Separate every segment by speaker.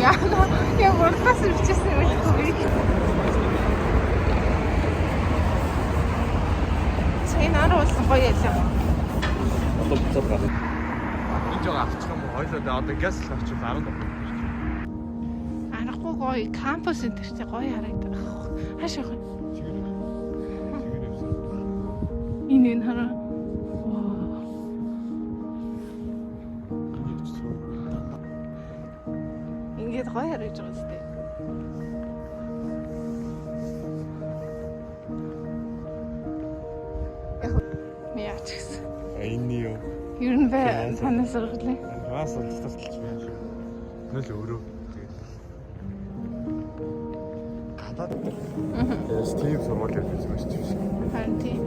Speaker 1: Яна, яг урдаас ирчихсэн юм хэлэхгүй. Сайн аруулсан гоё ялаа.
Speaker 2: Одоо буцаад гарах. Энд жоо авчих юм уу? Хоёлоо одоо газ авчих 10 доллар.
Speaker 1: Арахгүй гоё кампус энэ ч гоё харагдах. Хаашаа гоё. Энэ хараа. Ингээд гоё харагдаж байгаа зү. Яач гэсэн.
Speaker 2: Энэ юу?
Speaker 1: Ер нь бай танаас сургалаа.
Speaker 2: Хаас олдталч байна. Нөл өөрөө. Гадаад. Стив сургууль явж байгаа шүү дээ.
Speaker 1: Харин тийм.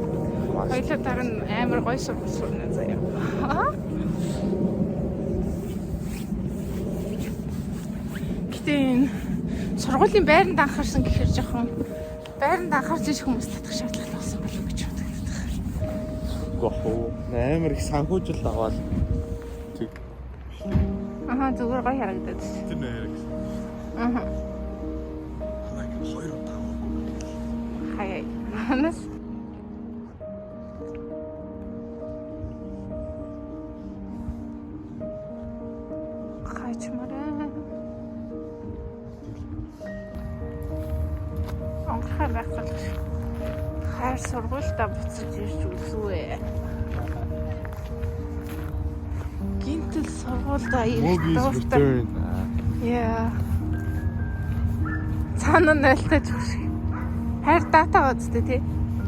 Speaker 1: Хоёлоо дараа нь амар гоё сургууль сурна заяа. Гэтэ энэ сургуулийн байранд анхаарсан гэхээр жоохон байранд анхаарч иж хүмүүс татах шаардлага болсон болов гэж боддог.
Speaker 2: Гохоо. Амар их санхүүжил аваад тэг.
Speaker 1: Аха зүгээр гоё харагдаад.
Speaker 2: Тэр нэр гэсэн.
Speaker 1: Аха.
Speaker 2: Ханаг 2-5.
Speaker 1: Хаяа. Манас хачмараа. Онхаа байхад хайр сургуультай буцаж ирж үзвэ. Гинтэл сургуультай ирэх дуртай. Яа. Цаана нэлтэж өгш. Хайр дата үзтээ тий.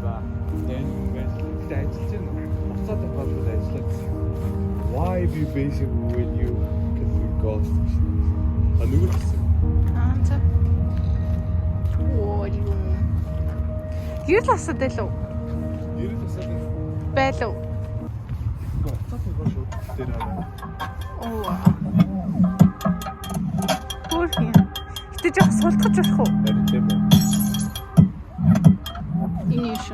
Speaker 2: За. Энэ юм байна. Тэ ажиллаж байна. Буцаад байгаа ажиллаж. Why be basic when you can be ghost? А нүгэл гэсэн.
Speaker 1: За. Оо юу. Гэрэл асаад байлуу?
Speaker 2: Гэрэл асаад
Speaker 1: байлуу.
Speaker 2: Буцаад байгаа шүү. Тэр аа.
Speaker 1: Оо. Хөрхи. Гэтэ жоо султгаж болох уу?
Speaker 2: Тэр тийм үү.
Speaker 1: Инээш.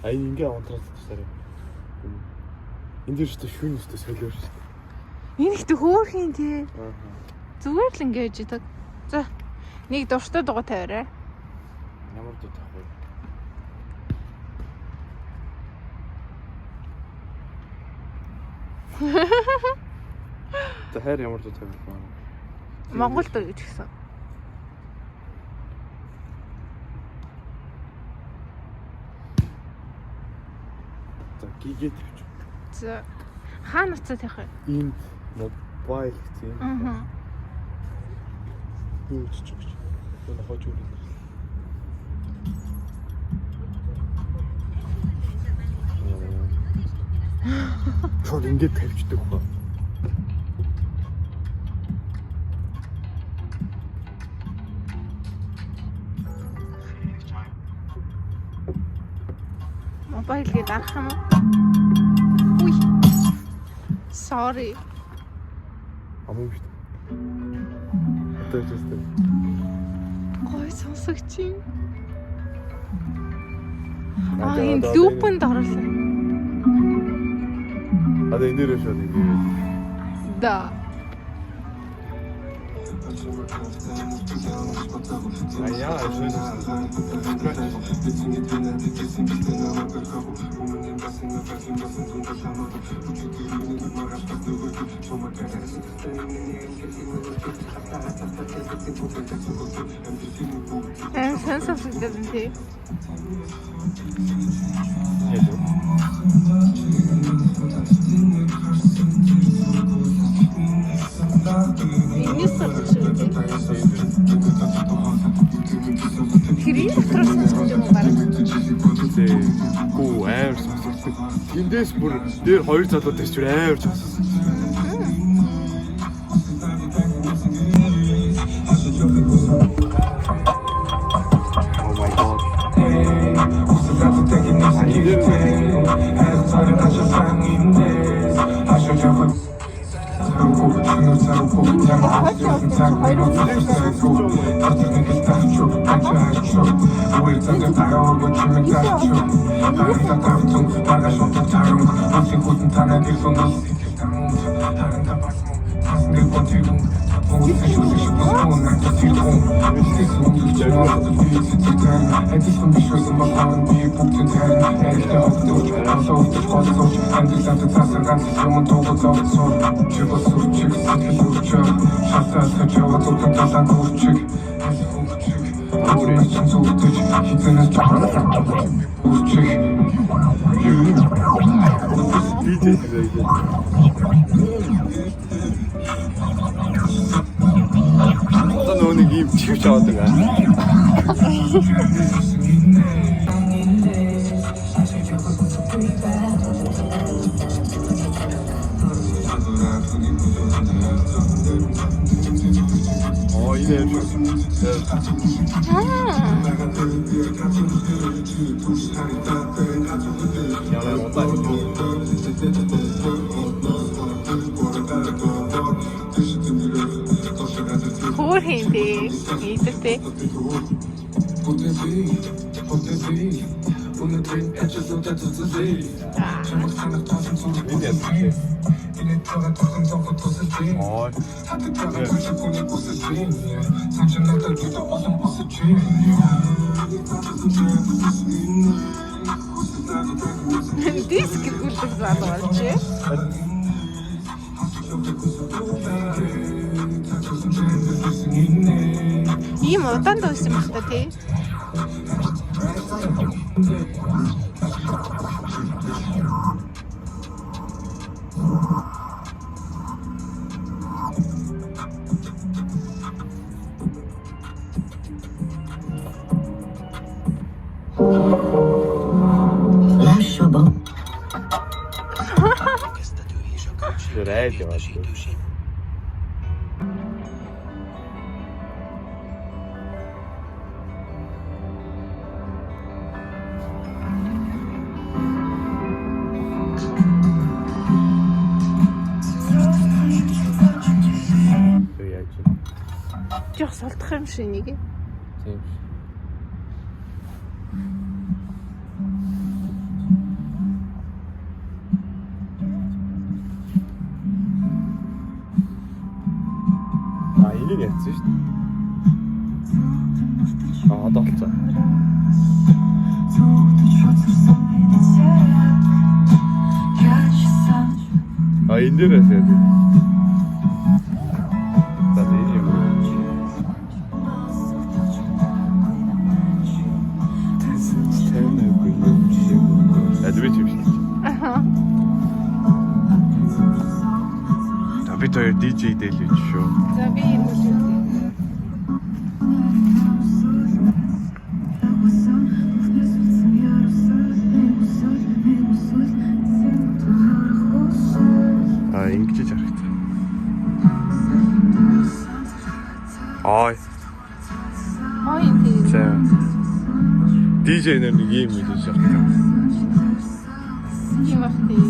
Speaker 2: А ингээ онтраад тасараа. Энд дээр шүү шүүн өстэй солиор шүү.
Speaker 1: Энэ ихтэй хөөрхийн тий. Зүгээр л ингэж идэг. За. Нэг дуртай дугаа тавиарай.
Speaker 2: Ямар дуу тавих вэ? Тэр ямар дуу тавих вэ?
Speaker 1: Монгол дуу гэж гисэн.
Speaker 2: За гигээ тавьчих.
Speaker 1: За. Хаана уцаад явах вэ?
Speaker 2: Энд мобайл тийм.
Speaker 1: Аа.
Speaker 2: Юу ч чигч. Энэ хож үрэн. Шууд ингэж тавьчихдаг хөө.
Speaker 1: Мобайл гээд арах юм уу? Уй. Sorry.
Speaker 2: Амуу шүү дээ. Одоо ч үстэй.
Speaker 1: Гой сонсогч юм. Энэ лупэнд оруулсан.
Speaker 2: Одоо энэ дээр шууд ингэ.
Speaker 1: Да.
Speaker 2: А я шууд.
Speaker 1: Сенсорс гэдэг тий. Хэрийн дотроос сонсож байгаа гараа.
Speaker 2: Гүү амар сонсогдсон. Эндээс бүр дээр хоёр залуутай ч амар сонссон. Oh my god. Одоо нөгөө нэг юм чивч аваад байгаа. Оо энэ юм. Яа удаа.
Speaker 1: Хөр хинтэй ийдтэй.
Speaker 2: Ой.
Speaker 1: Диск гүлдэг залгуулж. Ийм удаан дуусан юм байна тий.
Speaker 2: Радио.
Speaker 1: Жох сулдах юм шиг нэг.
Speaker 2: Тийм. Энийг яцсан шүү дээ. Одоо болцоо. Энэ дээрээс яа. Би тэр DJ дэлж шүү.
Speaker 1: За би юм уу.
Speaker 2: Ингэж харагдав. Ой.
Speaker 1: Тийм.
Speaker 2: За. DJ нэг юм хийж харагдав.
Speaker 1: Ийм бах тий.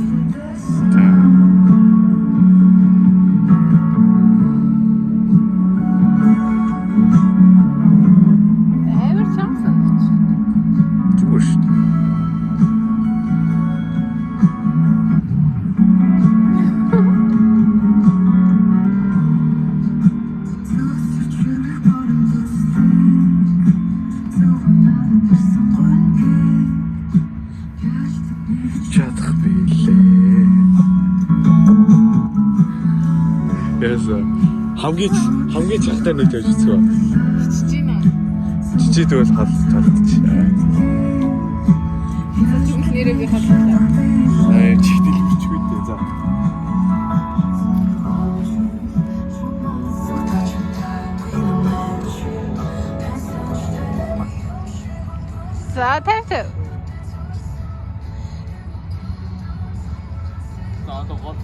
Speaker 1: хамгийн чахтай нэг байж үзсэн. Чичийн аа.
Speaker 2: Чичээд бол халдчих.
Speaker 1: Чичиг нэрээ би халдлаа.
Speaker 2: Чихтэл бичгүй дээ за.
Speaker 1: За тавь.
Speaker 2: Одоо гол.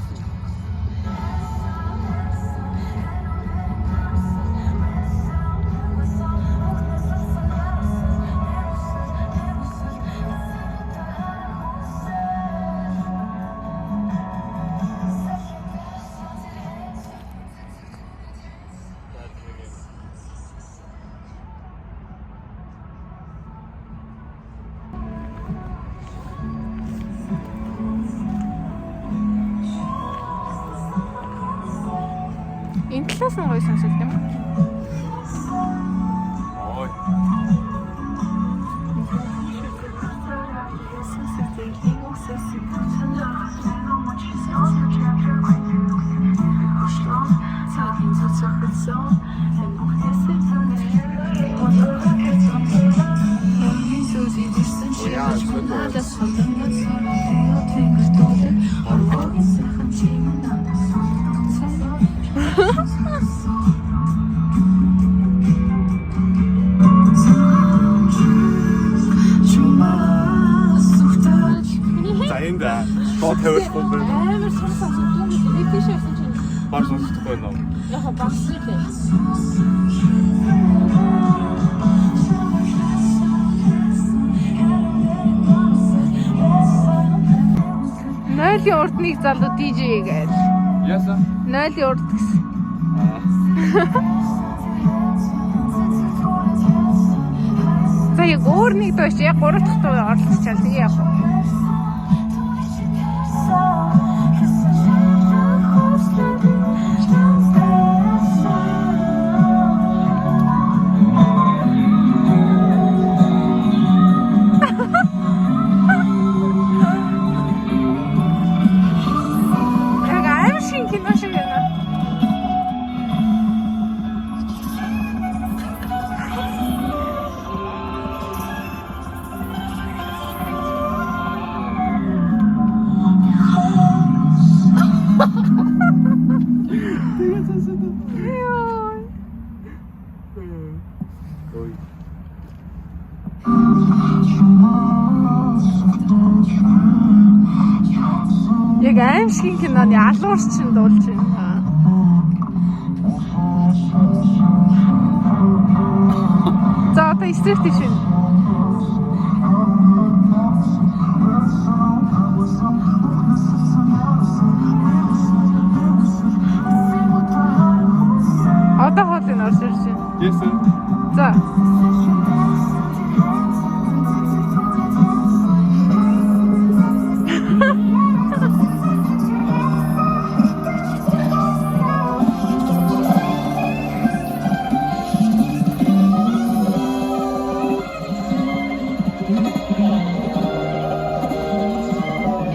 Speaker 1: Энэ талаас нь гоё сонсогд юм.
Speaker 2: Ой. Гоо тавихгүй байна.
Speaker 1: Амар сонсож дүү би тийш явсан чинь
Speaker 2: Баар сонсохгүй байна уу?
Speaker 1: яг багс лээ. Нойлын урдныг залуу DJ гээл.
Speaker 2: Яса?
Speaker 1: Нойлын урд гэсэн. За яг өөр нэг дууч яг 3 дахь дуу орлуулчихвал тэгээ явах. Яг аимшигын киноны алуурч чинь дуулж байна. За одоо эсрэг тийш байна. Одоо хоолыг орж ирж байна.
Speaker 2: Yes.
Speaker 1: За.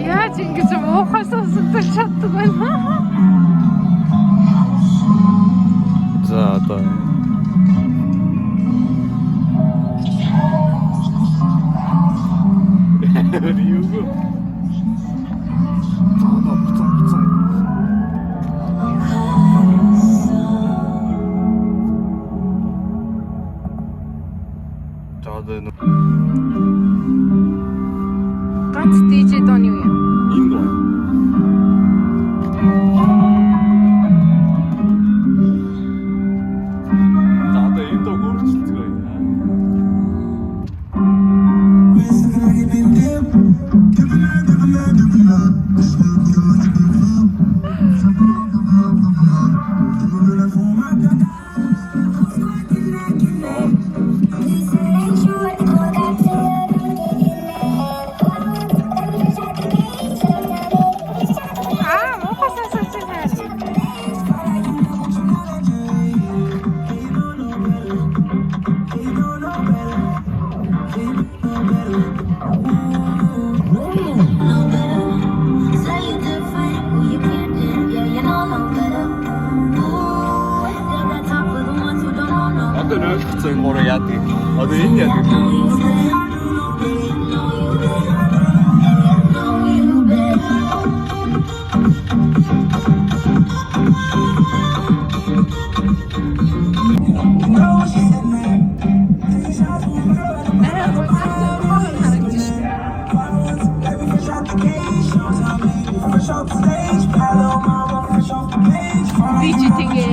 Speaker 1: Яаж ингэж муухай сонсож чаддаг байна.
Speaker 2: За одоо Риуго. Ганц DJ дооны юу юм? Энэ доо. За одоо энэ доо өөрчлөлтгөө юм. Одоо нөлцсөн гурав яадаг. Одоо энэ яадаг.
Speaker 1: Диджитинге.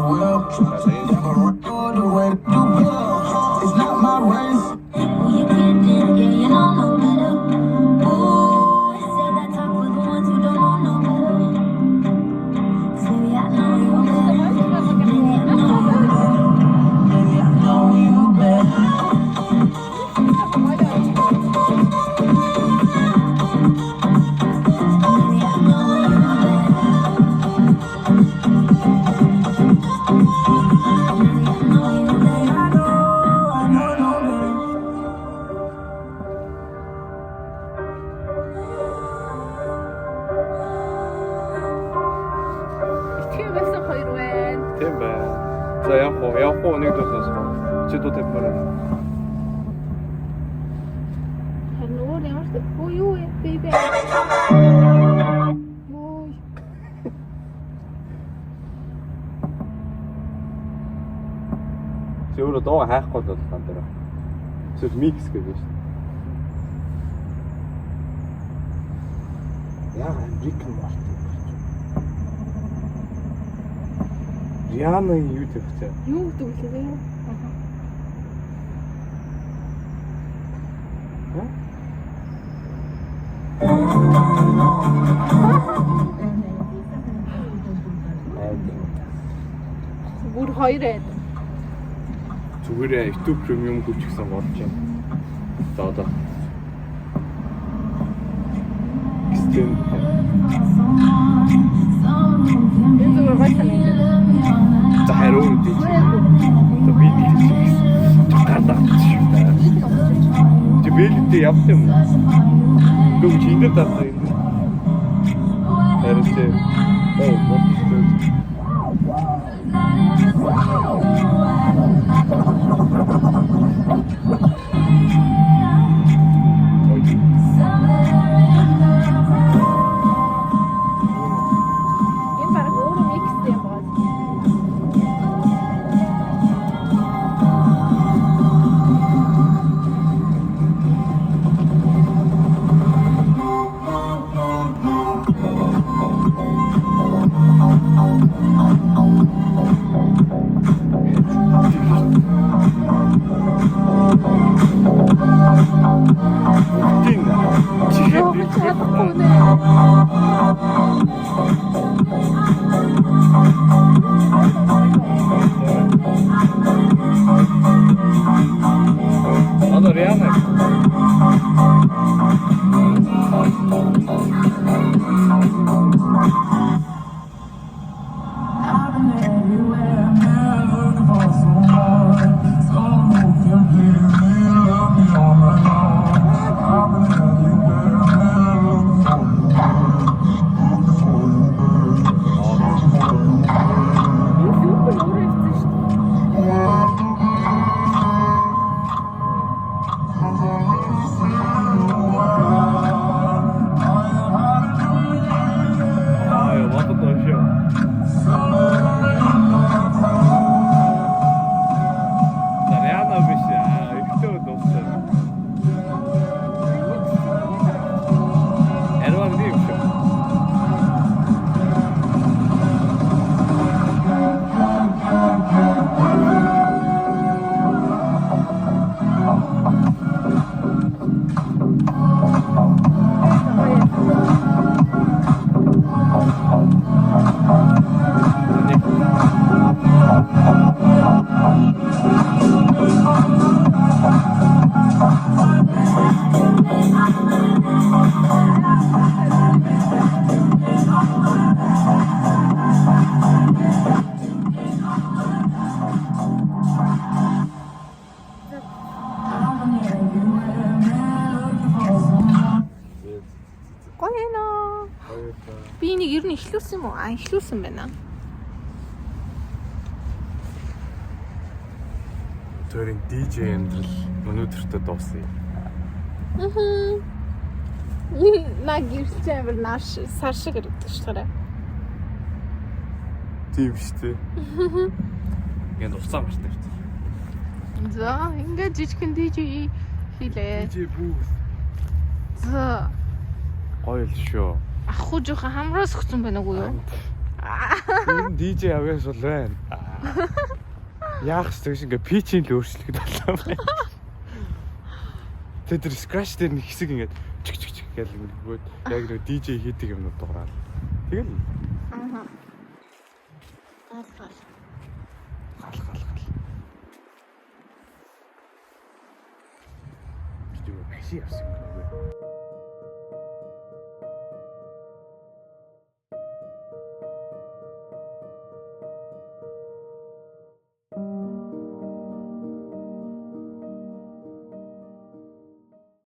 Speaker 3: will. Do the way you feel. It's not my race.
Speaker 4: You kidding? Yeah, you don't know better. Ooh, say that talk for the ones who don't know no better. 'Cause baby, I know you better. Baby, I know you better.
Speaker 3: Baby, I know you better.
Speaker 4: Baby, I know you better. Baby, I know you better.
Speaker 3: I know better.
Speaker 1: Тийм байсан хоёр байна.
Speaker 2: Тийм байна. За явах уу нэг дусаас чи дуу тавьмаар байна.
Speaker 1: Харин өөр ямар ч юу вэ бэби. Ой.
Speaker 2: Чи өөрөө дуу хайхгүй бол хан дээр. Эсвэл микс гэж байна шүү. Яг Рик Морти. Риана юу тавьчих.
Speaker 1: Юу гэдэг вэ? Бүр хоёр байд.
Speaker 2: Зүгээр YouTube Premium гүчгсэн болж байна. За одоо. Extend.
Speaker 1: Энэ зүгээр байсан юм.
Speaker 2: За харин үү. За би дийс. Гадаа шүү дээ. Чи бэлдээ явт юм уу? Гүм чи энэ даа юм. Харин чи бодчихсон.
Speaker 1: Энэ баг өөрөө микс юм байна.
Speaker 2: Одоо Риана.
Speaker 3: I've been everywhere, never looking for someone. Someone who can please me, love me all night long. I've been everywhere, never looking for you,
Speaker 1: Би энийг ер нь эхлүүлсэн юм уу? Эхлүүлсэн байна.
Speaker 2: Төрийн DJ амьдрал өнөөдөртөө дуусъя.
Speaker 1: На гэрч амир нааш сар шиг ирдэг шүү дээ.
Speaker 2: Тийм шүү дээ. Ингээд уцаа мартай шүү.
Speaker 1: За, ингээд жижигхэн DJ хийлээ.
Speaker 2: DJ booth.
Speaker 1: За,
Speaker 2: Гоё л шүү.
Speaker 1: ахгүй жоохон хамраас өгсөн байна уу юу?
Speaker 2: DJ авьяас бол байна. Яах ч тэгш ингээ питчийг л өөрчлөхөд боллоо байна. Тэр scratch дээр нэг хэсэг ингээд чик чик чик гэж ингээд яг нэг DJ хийдэг юмнууд дуурайд. Тэгэл
Speaker 1: Аа. Гал.
Speaker 2: гал. Би юу машин явсан юм бэ?